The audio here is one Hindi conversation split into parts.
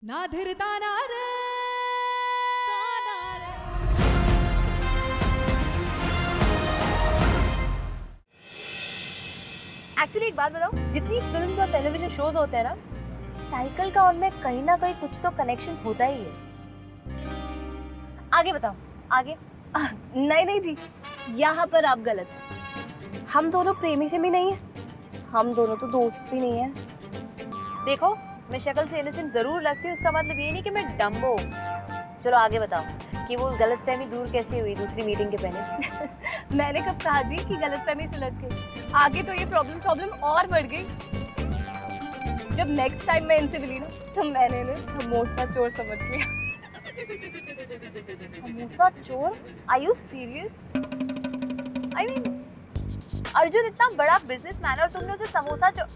ना धीरता ना रे एक्चुअली एक बात बताओ, जितनी फिल्म और टेलीविजन शोज होते हैं ना, साइकिल का उनमें कहीं ना कहीं कुछ तो कनेक्शन होता ही है। आगे बताओ, आगे। नहीं नहीं जी, यहाँ पर आप गलत हैं। हम दोनों प्रेमी से भी नहीं है, हम दोनों तो दोस्त भी नहीं है। देखो, मैं शक्ल से इनोसेंट जरूर लगती हूँ, उसका मतलब ये नहीं कि मैं डम्बो। चलो आगे बताओ कि वो गलतफहमी दूर कैसे हुई दूसरी मीटिंग के पहले। मैंने कब कहा जी कि गलतफहमी सुलझ गई? आगे तो ये प्रॉब्लम और बढ़ गई। जब नेक्स्ट टाइम मैं इनसे मिली ना, तो मैंने इन्हें समोसा चोर समझ लिया। समोसा चोर? Are you serious? I mean, Arjun इतना बड़ा बिजनेसमैन है और तुमने उसे समोसा चोर।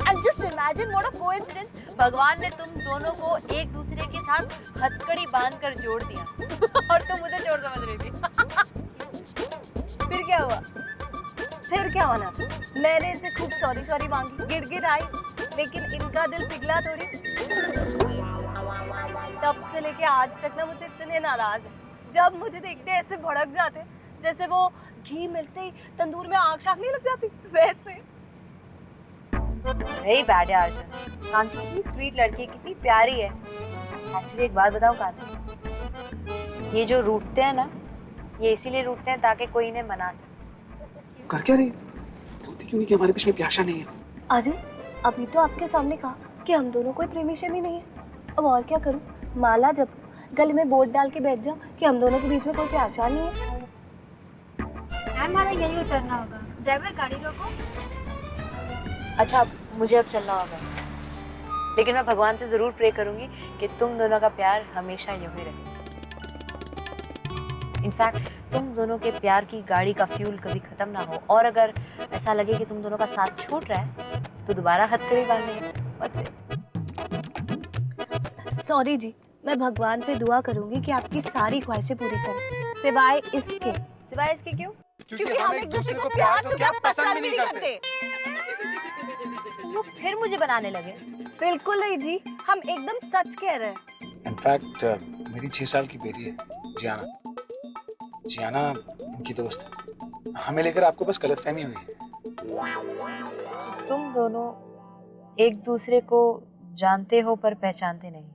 And just imagine what a coincidence! भगवान ने तुम दोनों को एक दूसरे के साथ हथकड़ी बांधकर जोड़ दिया और तुम मुझे चोर समझ रही थी। फिर क्या हुआ? फिर क्या होना? मैंने इनसे खूब सॉरी मांगी, गिड़गिड़ आई, लेकिन इनका दिल पिघला थोड़ी। तब से लेके आज तक ना मुझे इतने नाराज है। जब मुझे देखते हैं ऐसे भड़क जाते, जैसे वो घी मिलते ही तंदूर में आग शाख नहीं लग जाती, वैसे। Very bad यार अर्जुन। कांची कितनी स्वीट लड़की है, कितनी प्यारी है। एक्चुअली एक बात बताओ कांची, ये जो रूठते हैं ना, ये इसीलिए रूठते हैं ताकि कोई इन्हें मना सके। कर क्या रही? बोलती क्यों नहीं कि हमारे बीच में प्यासा नहीं है? अरे अभी तो आपके सामने कहा कि हम दोनों कोई प्रेमी शेमी नहीं है। अब और क्या करूं? माला जब गले में बोर्ड डाल के बैठ जाओ कि हम दोनों के बीच में कोई प्यार शार नहीं है। हमारा यही उतरना होगा। ड्राइवर गाड़ी रोको। अच्छा, मुझे अब चलना होगा, लेकिन मैं भगवान से जरूर प्रे करूंगी कि तुम दोनों का प्यार हमेशा यूं ही रहे। इनफैक्ट तुम दोनों के प्यार की गाड़ी का फ्यूल कभी खत्म ना हो, और अगर ऐसा लगे कि तुम दोनों का साथ छूट रहा है तो दोबारा हथकड़ी बांधेंगे। सॉरी जी, मैं भगवान से दुआ करूंगी कि आपकी सारी ख्वाहिशें पूरी करें, सिवाय इसके। सिवाय इसके क्यों? क्योंकि हम एक दूसरे को प्यार तो क्या पसंद भी नहीं करते। वो फिर मुझे बनाने लगे। बिल्कुल नहीं जी, हम एकदम सच कह रहे हैं। इनफैक्ट मेरी 6 साल की बेटी है जियाना उनकी दोस्त है। हमें लेकर आपको बस गलतफहमी हुई है। तुम दोनों एक दूसरे को जानते हो पर पहचानते नहीं,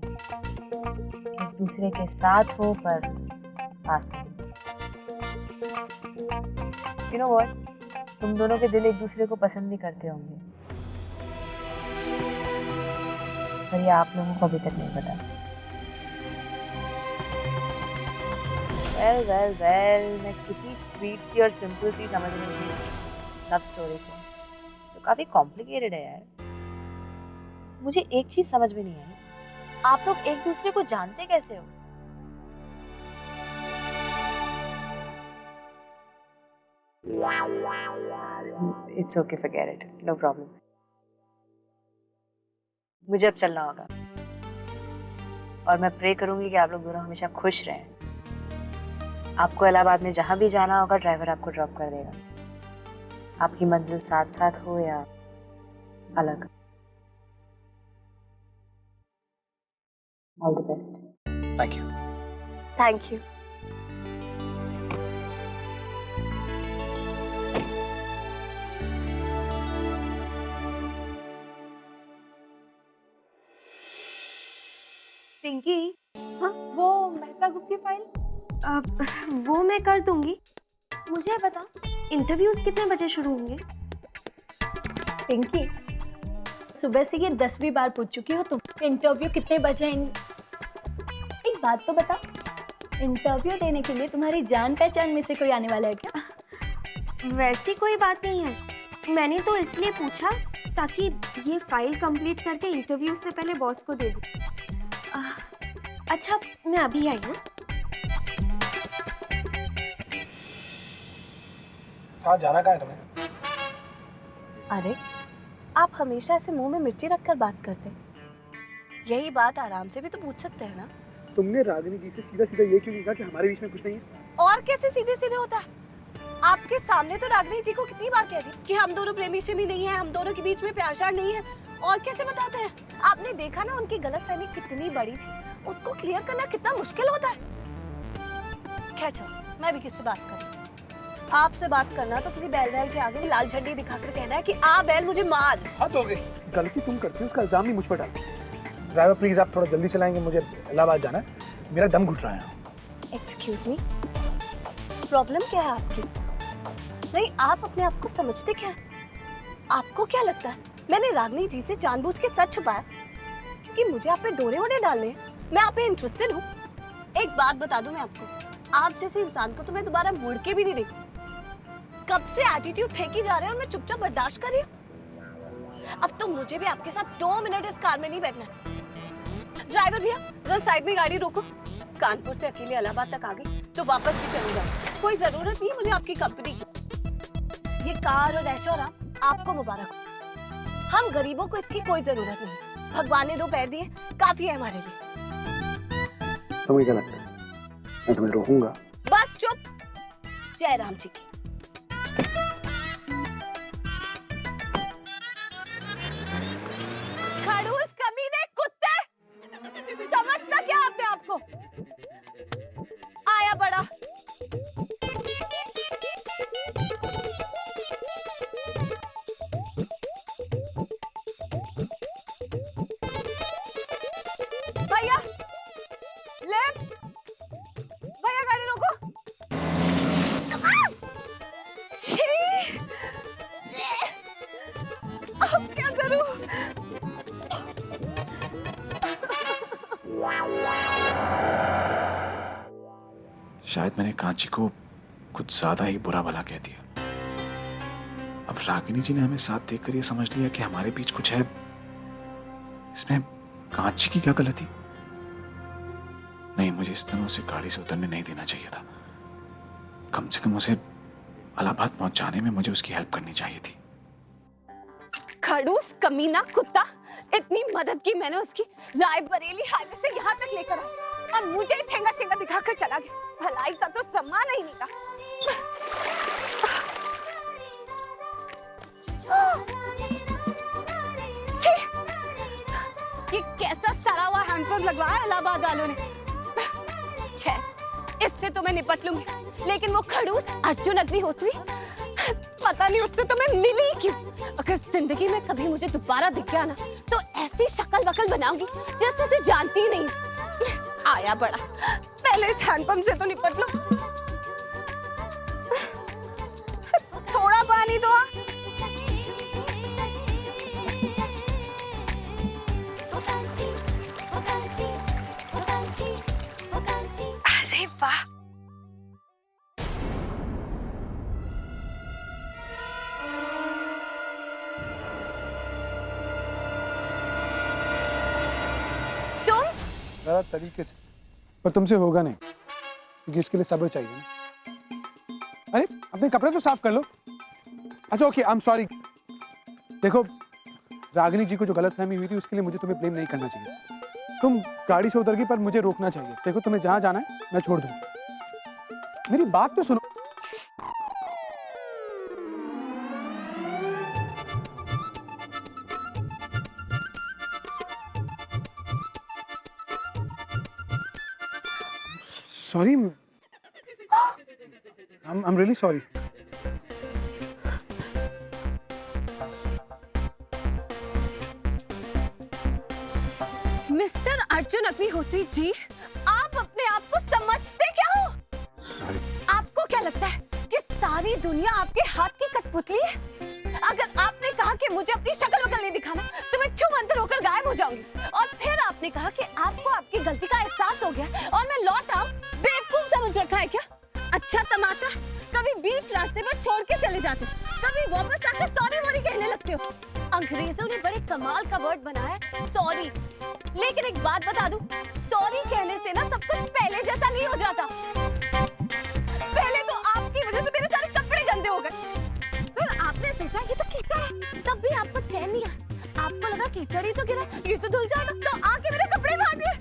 एक दूसरे के साथ हो पर पास नहीं। You know what? तुम दोनों के दिल एक दूसरे को पसंद भी करते होंगे, पर ये आप लोगों को अभी तक नहीं पता। well, मैं कितनी स्वीट सी और सिंपल सी समझ रही थी लव स्टोरी को, तो काफी कॉम्प्लिकेटेड है यार। मुझे एक चीज समझ में नहीं आई, आप लोग एक दूसरे को जानते कैसे हो? It's okay, forget it, no problem. मुझे अब चलना होगा और मैं प्रे करूंगी कि आप लोग दोनों हमेशा खुश रहें। आपको इलाहाबाद में जहां भी जाना होगा, ड्राइवर आपको ड्रॉप कर देगा। आपकी मंजिल साथ साथ हो या अलग। All the best. Thank you. Thank you. Pinky, हाँ, वो मेहता ग्रुप की फाइल वो मैं कर दूंगी। मुझे बता, इंटरव्यूज कितने बजे शुरू होंगे? पिंकी, सुबह से ये 10वीं बार पूछ चुकी हो तुम, इंटरव्यू कितने बजे आएंगे? एक बात तो बता, इंटरव्यू देने के लिए तुम्हारी जान पहचान में से कोई आने वाला है क्या? वैसी कोई बात नहीं है, मैंने तो इसलिए पूछा ताकि ये फाइल कंप्लीट करके इंटरव्यू से पहले बॉस को दे दूं। अच्छा, मैं अभी आई हूँ। कहाँ जाना, कहाँ है तुम्हें? अरे आप हमेशा ऐसे मुंह में मिर्ची रखकर बात करते, यही बात आराम से भी तो पूछ सकते हैं ना। तुमने रागिनी जी से सीधा सीधा ये क्यों नहीं कहा कि हमारे बीच में कुछ नहीं है? और कैसे सीधे सीधे होता है? आपके सामने तो रागिनी जी को कितनी बार कह दी कि हम दोनों प्रेमी शेमी नहीं है, हम दोनों के बीच में प्यार श्यार नहीं है, और कैसे बताते हैं? आपने देखा ना उनकी गलतफहमी कितनी बड़ी थी, उसको क्लियर करना कितना मुश्किल होता है। खैर चलो, मैं भी किससे बात करूं? आपसे बात करना तो किसी बैल के आगे लाल झंडी दिखाकर कहना है कि आ बैल मुझे मार। हद हो गई, गलती तुम करती हो, उसका इल्जाम नहीं मुझ पर डाल। ड्राइवर प्लीज आप थोड़ा जल्दी चलाएंगे, मुझे इलाहाबाद जाना है, मेरा दम घुट रहा है। एक्सक्यूज मी, प्रॉब्लम क्या है आपकी? नहीं, आप अपने आप को समझते क्या? आपको क्या लगता है मैंने रागिनी जी से जानबूझ के सच छुपाया क्योंकि मुझे आप पे डोरे वोरे डालने हैं? मैं आप पे इंटरेस्टेड हूँ। एक बात बता दूं मैं आपको, आप जैसे इंसान को तो मैं दोबारा मुड़ के भी नहीं देखूं। कब से एटीट्यूड फेंकी जा रहे हैं और मैं चुपचाप बर्दाश्त कर रही हूँ। अब तो मुझे भी आपके साथ 2 मिनट इस कार में नहीं बैठना है। ड्राइवर भैया जरा साइड में गाड़ी रोको। कानपुर से अकेले इलाहाबाद तक आ गई तो वापस भी चले जाओ, कोई जरूरत नहीं मुझे आपकी कंपनी की। ये कार और ऐशोआराम आपको मुबारक हो, हम गरीबों को इसकी कोई जरूरत नहीं। भगवान ने 2 पैर दिए, काफी है हमारे लिए। तुम्हें क्या लगता है मैं तुम्हें रोकूंगा? बस चुप। जय राम जी की। खड़ूस कमीने कुत्ते, समझता क्या आपने आपको? आया बड़ा। भैया लेफ्ट, भैया गाड़ी रोको। छी! अब क्या करूं? शायद मैंने कांची को कुछ ज्यादा ही बुरा भला कह दिया। अब रागिनी जी ने हमें साथ देखकर ये समझ लिया कि हमारे बीच कुछ है। इसमें कांची की क्या गलती? नहीं, मुझे इस तरह उसे गाड़ी से उतरने नहीं देना चाहिए था। कम से कम उसे इलाहाबाद पहुंचाने में मुझे उसकी हेल्प करनी चाहिए थी। खड़ूस कमीना कुत्ता, इतनी मदद की मैंने उसकी, रायबरेली हाईवे से यहाँ तक लेकर आया और मुझे ही ठेंगा शेंगा दिखाकर चला गया। भलाई का तो सम्मान ही नहीं था। ये कैसा सड़ा हुआ हैंडपंप लगवाया इलाहाबाद वालों ने। खैर इससे तो मैं निपट लूंगी, लेकिन वो खड़ूस अर्जुन अग्निहोत्री, पता नहीं उससे तो मैं मिली क्यों। अगर जिंदगी में कभी मुझे दोबारा दिख गया ना तो ऐसी शक्ल वकल बनाऊंगी जैसे उसे जानती ही नहीं। आया बड़ा, पहले इस हैंडपंप से तो निपट लो। थोड़ा पानी दो। अरे वाह, तुम जरा तरीके से, पर तुमसे होगा नहीं क्योंकि इसके लिए सब्र चाहिए ना। अरे अपने कपड़े तो साफ कर लो। अच्छा ओके, आई एम सॉरी। देखो रागिनी जी को जो गलतफहमी हुई थी उसके लिए मुझे तुम्हें ब्लेम नहीं करना चाहिए। तुम गाड़ी से उतर गई पर मुझे रोकना चाहिए। देखो तुम्हें जहां जाना है मैं छोड़ दूंगा, मेरी बात तो सुनो। Sorry, I'm really sorry. Mister Arjun Agnihotri ji, आप अपने आप को समझते क्या हो? Sorry. आपको क्या लगता है कि सारी दुनिया आपके हाथ की कठपुतली है? अगर आपने कहा कि मुझे अपनी शक्ल वकल नहीं दिखाना तो मैं छू मंतर होकर गायब हो जाऊंगी, और फिर आपने कहा कि आपको आपकी गलती का एहसास हो गया और मैं लौट आऊं, बेवकूफ समझ रखा है क्या? अच्छा तमाशा, कभी बीच रास्ते पर छोड़ के चले जाते, कभी वापस आकर सॉरी वॉरी कहने लगते हो। अंग्रेजों ने बड़े कमाल का वर्ड बनाया है सॉरी, लेकिन एक बात बता दूं, सॉरी कहने से ना सब कुछ पहले जैसा नहीं हो जाता। पहले तो आपकी वजह से मेरे सारे कपड़े गंदे हो गए, फिर आपने सोचा ये तो कीचड़ है, तब भी आपको चैन नहीं आया। आपको लगा कीचड़ ही तो गिरा, ये तो धुल जाएगा, तो आके मेरे कपड़े मार दिए।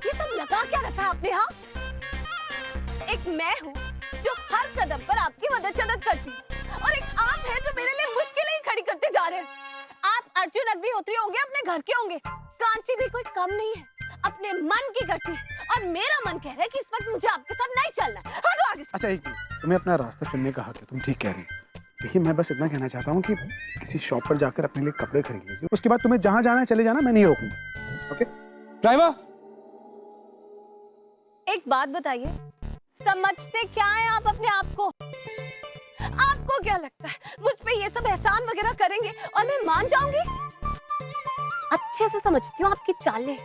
ये सब लगा क्या रखा है आपने? यहाँ एक मैं हूँ जो हर कदम पर आपकी मदद करती हूँ, और एक आप है जो मेरे लिए मुश्किलें ही खड़ी करते जा रहे हैं? आप अर्जुन अग्निहोत्री होंगे, अपने घर के होंगे, कांची भी कोई कम नहीं है, अपने मन की करती है। और मेरा मन कह रहा है कि इस वक्त मुझे आपके साथ नहीं चलना है। हाँ, तो आगे से। अच्छा एक मिनट, तुम्हें अपना रास्ता चुनने का हक है, तुम ठीक कह रही हो। देखिए मैं बस इतना कहना चाहता हूँ कि किसी शॉप पर जाकर अपने लिए कपड़े खरीद लीजिए, उसके बाद तुम्हें जहाँ जाना है चले जाना, मैं नहीं रोकूंगा। Okay driver. एक बात बताइए, समझते क्या है आप अपने आप को? आपको क्या लगता है मुझ पे ये सब एहसान वगैरह करेंगे और मैं मान जाऊंगी? अच्छे से समझती हूँ आपकी चालें।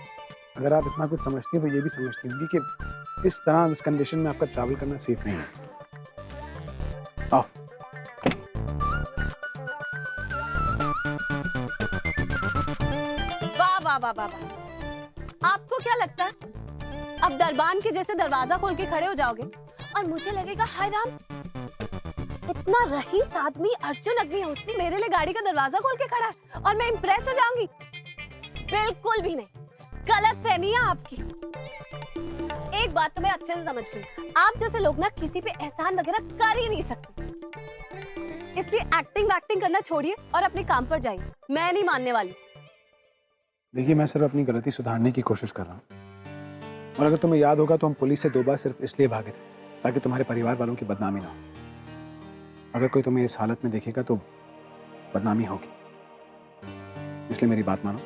अगर आप इतना कुछ समझती हैं तो ये भी समझती होंगी कि इस तरह इस कंडीशन में आपका ट्रैवल करना सेफ नहीं है। आओ। वाह वाह वाह वाह वाह। आपको क्या लगता है अब दरबान के जैसे दरवाजा खोल के खड़े हो जाओगे और मुझे लगेगा हाय राम, इतना रईस आदमी अर्जुन अग्निहोत्री मेरे लिए गाड़ी का दरवाजा खोल के खड़ा है और मैं इंप्रेस हो जाऊंगी? बिल्कुल भी नहीं, गलत फहमी है आपकी। एक बात तो मैं अच्छे से समझ गई, आप जैसे लोग ना किसी पे एहसान वगैरह कर ही नहीं सकते, इसलिए एक्टिंग वैक्टिंग करना छोड़िए और अपने काम पर जाइए। मैं नहीं मानने वाली। देखिए मैं सिर्फ अपनी गलती सुधारने की कोशिश कर रहा हूँ, और अगर तुम्हें याद होगा तो हम पुलिस से 2 बार सिर्फ इसलिए भागे थे ताकि तुम्हारे परिवार वालों की बदनामी ना हो। अगर कोई तुम्हें इस हालत में देखेगा तो बदनामी होगी, इसलिए मेरी बात मानो।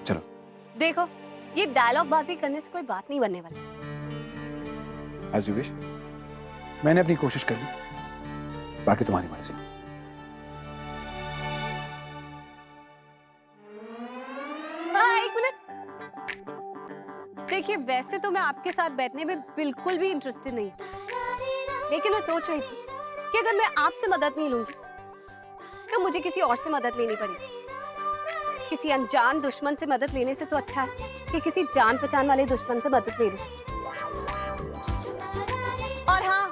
चलो। देखो, ये डायलॉग बाजी करने से कोई बात नहीं बनने वाली। As you wish। मैंने अपनी कोशिश कर ली, बाकी तुम्हारी मर्जी। एक मिनट। देखिए, वैसे तो मैं आपके साथ बैठने में बिल्कुल भी इंटरेस्टेड नहीं, लेकिन मैं सोच रही थी कि अगर मैं आपसे मदद नहीं लूंगी तो मुझे किसी और से मदद लेनी पड़ेगी। किसी अनजान दुश्मन से मदद लेने से तो अच्छा है कि किसी जान पहचान वाले दुश्मन से मदद ले लूं। और हाँ,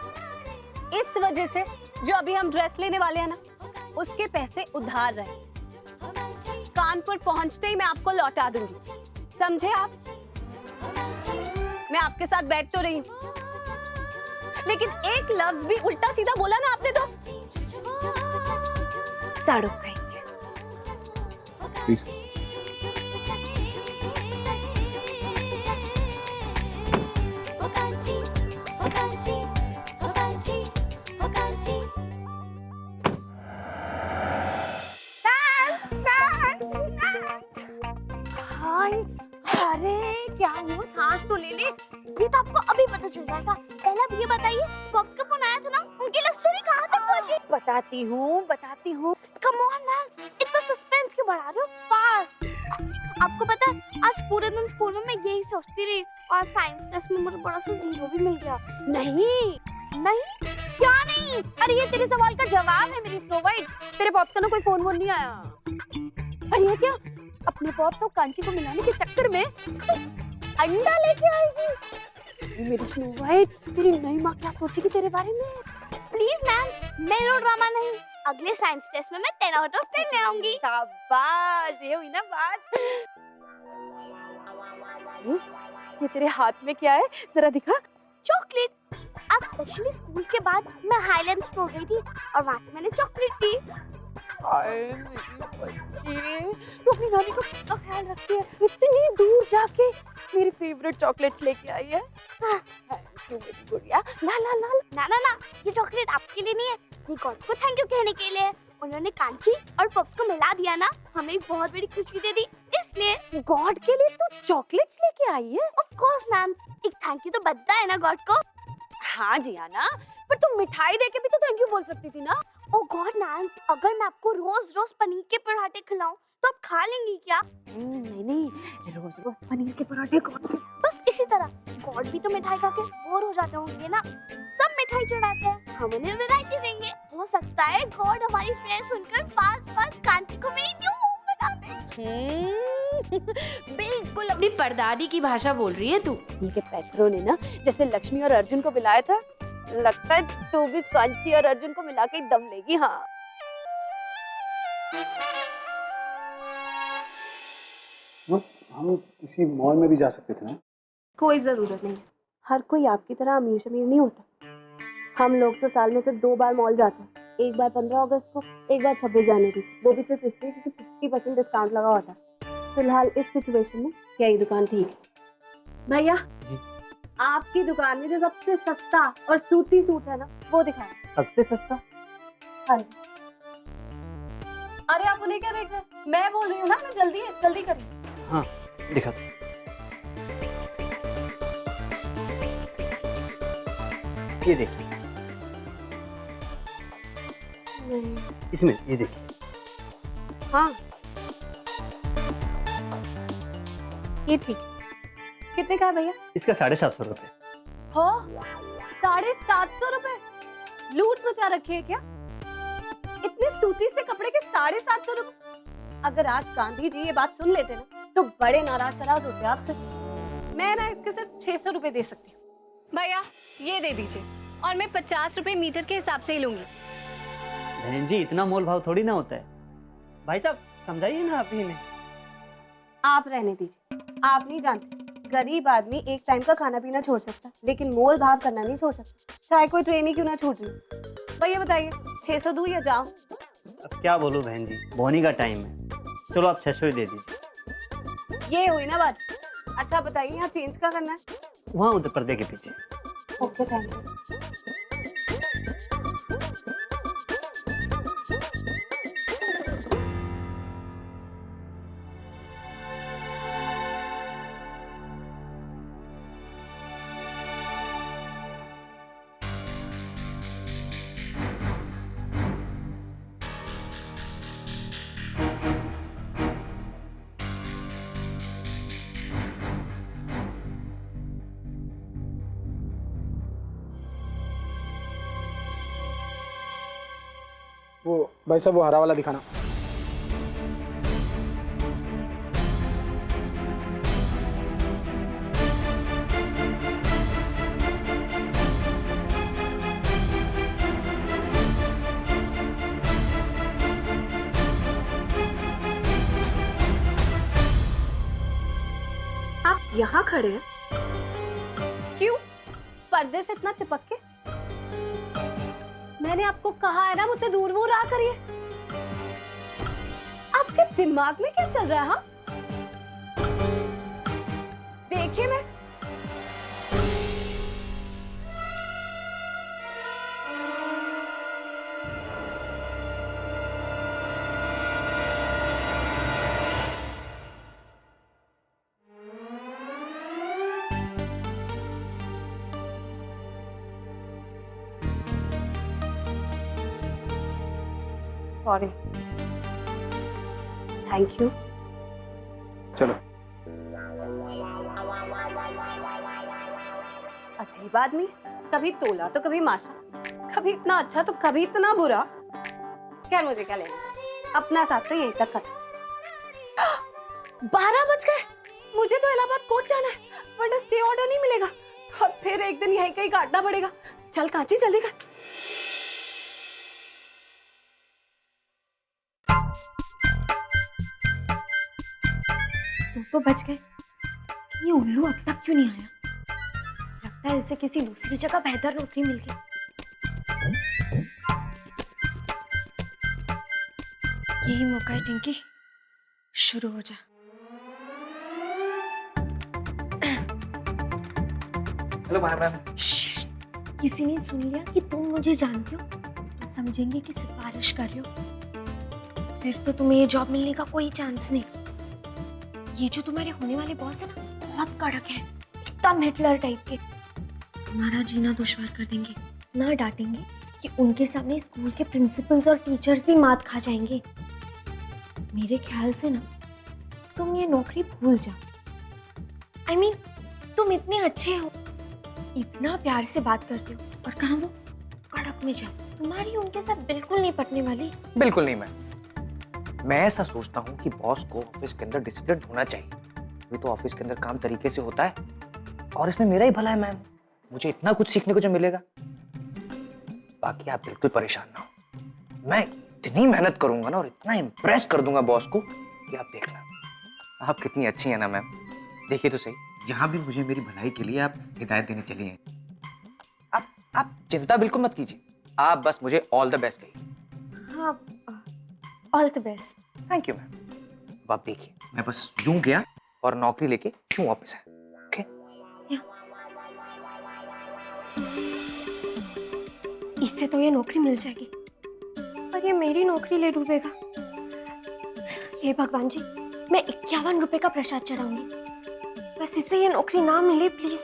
इस वजह से जो अभी हम ड्रेस लेने वाले हैं ना, उसके पैसे उधार रहे, कानपुर पहुंचते ही मैं आपको लौटा दूंगी, समझे आप? मैं आपके साथ बैठ तो रही हूँ, लेकिन एक लफ्ज भी उल्टा सीधा बोला ना आपने तो सड़क कहेंगे। प्लीज। अरे क्या हुआ, सांस तो ले ले। ये तो आपको अभी पता चल जाएगा। पहले आप ये बताइए, बॉक्स का फोन आया था ना, उनकी लव स्टोरी कहाँ तक पहुंची? बताती हूँ। कम ऑन नैंस, इतना सस्पेंस क्यों बढ़ा रहे हो? फास्ट। आपको पता है, आज पूरे दिन स्कूल में मैं यही सोचती रही और साइंस टेस्ट में मुझे बड़ा सा 0 भी मिल गया। नहीं, क्या नहीं? अरे ये तेरे सवाल का जवाब है मेरी स्नो वाइट। तेरे पॉप्स का ना कोई फोन वोन नहीं आया। अरे ये क्या, अपने पॉप्स और कांची को मिलाने के चक्कर में तो अंडा लेके आएगी? मेरी स्नो वाइट, तेरी नई माँ क्या सोचेगी तेरे बारे में? प्लीज नैंस, मेलो ड्रामा नहीं। अगले साइंस टेस्ट में मैं 10 आउट ऑफ 10 ले आऊंगी। शाबाश, ये हुई ना बात। ये तेरे हाथ में क्या है, जरा दिखा। चॉकलेट। आज स्पेशली स्कूल के बाद मैं हाईलैंड स्टोर गई थी और वहाँ से मैंने चॉकलेट ली। तू अपनी नानी को कितना ख्याल रखती है, इतनी दूर जाके मेरी फेवरेट चॉकलेट्स लेके आई है। थैंक यू मेरी गुड़िया। ना, ये चॉकलेट आपके लिए नहीं है, ये गॉड को थैंक यू कहने के लिए। उन्होंने कांची और पप्स को मिला दिया ना, हमें एक बहुत बड़ी खुशी दे दी, इसलिए। गॉड के लिए तू चॉकलेट्स लेके आई है? ऑफ कोर्स नैंस, एक थैंक यू तो बनता है ना गॉड को। हाँ जी आना, पर तुम मिठाई देके भी तो थैंक यू बोल सकती थी ना। ओ गॉड नैंस, अगर मैं आपको रोज पनीर के पराठे खिलाऊं तो आप खा लेंगी क्या? नहीं, रोज पनीर के पराठे कौन? बस इसी तरह गॉड भी तो मिठाई खा के बोर हो जाते होंगे ना, सब मिठाई चढ़ाते हैं, हम उन्हें वैरायटी देंगे। हो सकता है गॉड हमारी फ्रेंड सुनकर पास कांची को भी न्यू होम बना दे। बिल्कुल अपनी परदादी की भाषा बोल रही है तू। उनके पैतरों ने ना जैसे लक्ष्मी और अर्जुन को मिलाया था, लगता है तू भी कांची और अर्जुन को मिला के दम लेगी। हाँ, हम किसी मॉल में भी जा सकते थे ना? कोई जरूरत नहीं, हर कोई आपकी तरह अमीर शमीर नहीं होता। हम लोग तो साल में सिर्फ 2 बार मॉल जाते हैं, एक बार 15 अगस्त को, एक बार 26 जनवरी, वो भी सिर्फ इसलिए क्योंकि 50% डिस्काउंट लगा हुआ था। फिलहाल इस सिचुएशन में यही दुकान ठीक है। भैया जी। आपकी दुकान में जो सबसे सस्ता और सूती सूट है ना, वो दिखाएं। सबसे सस्ता? हाँ जी। अरे आप उन्हें क्या देख रहे हैं? मैं बोल रही हूँ ना, मैं जल्दी है, जल्दी करिए। हाँ दिखा दो। ये देखिए, इसमें ये देखिए। हाँ ये ठीक है। कितने का है भैया? इसका 750 रुपये। हो 750 रुपए? लूट मचा रखी है क्या? इतने सूती से कपड़े के 750 रुपए? अगर आज गांधी जी ये बात सुन लेते ना तो बड़े नाराज शराज होते आपसे। मैं ना इसके सिर्फ 600 रुपए दे सकती हूँ। भैया ये दे दीजिए और मैं 50 रुपए मीटर के हिसाब से ही लूंगी। बहन जी इतना मोल भाव थोड़ी ना होता है। भाई साहब समझाइए ना आप ही ने। आप रहने दीजिए, आप नहीं जानते गरीब आदमी एक टाइम का खाना पीना छोड़ सकता है, लेकिन मोल भाव करना नहीं छोड़ सकता, चाहे कोई ट्रेन ही क्यों ना छूट रही। भैया बताइए 600 दूं या जाऊं? अब क्या बोलूं बहन जी, बोनी का टाइम है। चलो आप 600 ही दे दीजिए। ये हुई ना बात। अच्छा बताइए यहाँ चेंज क्या करना है? वहाँ उधर पर्दे के पीछे। Okay thank you. वो भाई साहब वो हरा वाला दिखाना। आप यहाँ खड़े हैं क्यों? पर्दे से इतना चिपक के? मैंने आपको कहा है ना मुझसे दूर वो रहा करिए। आपके दिमाग में क्या चल रहा है? हाँ देखिए मैं सॉरी। Thank you. चलो अजीब आदमी, कभी तोला तो कभी माशा, कभी इतना अच्छा तो कभी इतना बुरा। खैर मुझे क्या लेना, अपना साथ तो यहीं तक खत्म। 12 बज गए, मुझे तो इलाहाबाद कोर्ट जाना है, वरना स्टे ऑर्डर नहीं मिलेगा और फिर एक दिन यहीं कहीं काटना पड़ेगा। चल कांची जल्दी कर। तो बच गए। ये उल्लू अब तक क्यों नहीं आया? लगता है इसे किसी दूसरी जगह बेहतर नौकरी मिल गई। यही मौका है टिंकी, शुरू हो जा। Hello ma'am. किसी ने सुन लिया कि तुम मुझे जानते हो तो समझेंगे कि सिफारिश कर रहे हो, फिर तो तुम्हें ये जॉब मिलने का कोई चांस नहीं। ये जो तुम्हारे होने वाले बॉस है ना, बहुत कड़क है, एकदम हिटलर टाइप के। तुम्हारा जीना दुश्वार कर देंगे, ना डांटेंगे कि उनके सामने स्कूल के प्रिंसिपल्स और टीचर्स भी मात खा जाएंगे। मेरे ख्याल से ना तुम ये नौकरी भूल जाओ। I mean, तुम इतने अच्छे हो, इतना प्यार से बात करते हो, और कहाँ वो कड़क मिजाज। तुम्हारी उनके साथ बिल्कुल नहीं पटने वाली। बिल्कुल नहीं। मैं ऐसा सोचता हूँ कि बॉस को ऑफिस के अंदर डिसिप्लिन होना चाहिए, ये तो ऑफिस के अंदर काम तरीके से होता है और इसमें मेरा ही भला है मैम, मुझे इतना कुछ सीखने को जो मिलेगा। बाकी आप बिल्कुल परेशान ना हो, मैं इतनी मेहनत करूंगा ना और इतना इम्प्रेस कर दूंगा बॉस को कि आप देखना। आप कितनी अच्छी है ना मैम, देखिए तो सही, यहाँ भी मुझे मेरी भलाई के लिए आप हिदायत देने चली हैं। आप चिंता बिल्कुल मत कीजिए, आप बस मुझे ऑल द बेस्ट कहिए। हाँ, all the best. Thank you ma'am. अब आप देखिए, मैं बस यूं गया और नौकरी लेके यूं वापस आया। ओके? इससे तो ये नौकरी मिल जाएगी, पर ये मेरी नौकरी ले डूबेगा। हे भगवान जी, मैं 51 रुपए का प्रसाद चढ़ाऊंगी, बस इसे ये नौकरी ना मिले प्लीज।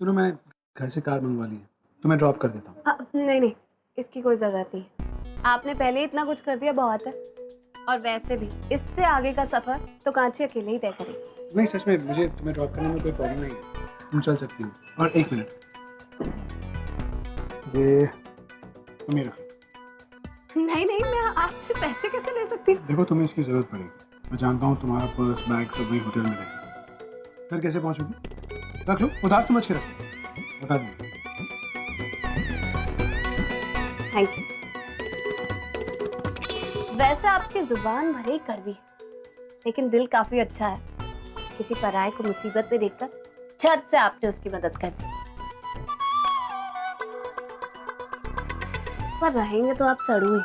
सुनो, मैंने घर से कार मंगवा ली है, तो मैं ड्रॉप कर देता हूँ। नहीं नहीं, इसकी कोई जरूरत नहीं। आपने पहले ही इतना कुछ कर दिया, बहुत है। और वैसे भी इससे आगे का सफर तो कांची अकेले ही तय करेगी। नहीं सच में, मुझे तुम्हें ड्रॉप करने में कोई प्रॉब्लम नहीं है, तुम चल सकती हो। और एक मिनट, ये तुम ये रखो। नहीं नहीं, मैं आपसे पैसे कैसे ले सकती हूँ? देखो, तुम्हें इसकी जरूरत पड़ेगी। मैं जानता हूँ तुम्हारा पर्स बैग सब वही होटल में रहेगा। फिर कैसे पहुँचोगी? रख लो, उधार समझ के रखो, बता दूँगा। Thank you. वैसे आपकी जुबान भले ही कड़वी है, लेकिन दिल काफी अच्छा है। किसी पराये को मुसीबत में देखकर छत से आपने उसकी मदद कर दी। पर रहेंगे तो आप सड़ू ही।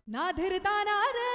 ना धीरता ना रे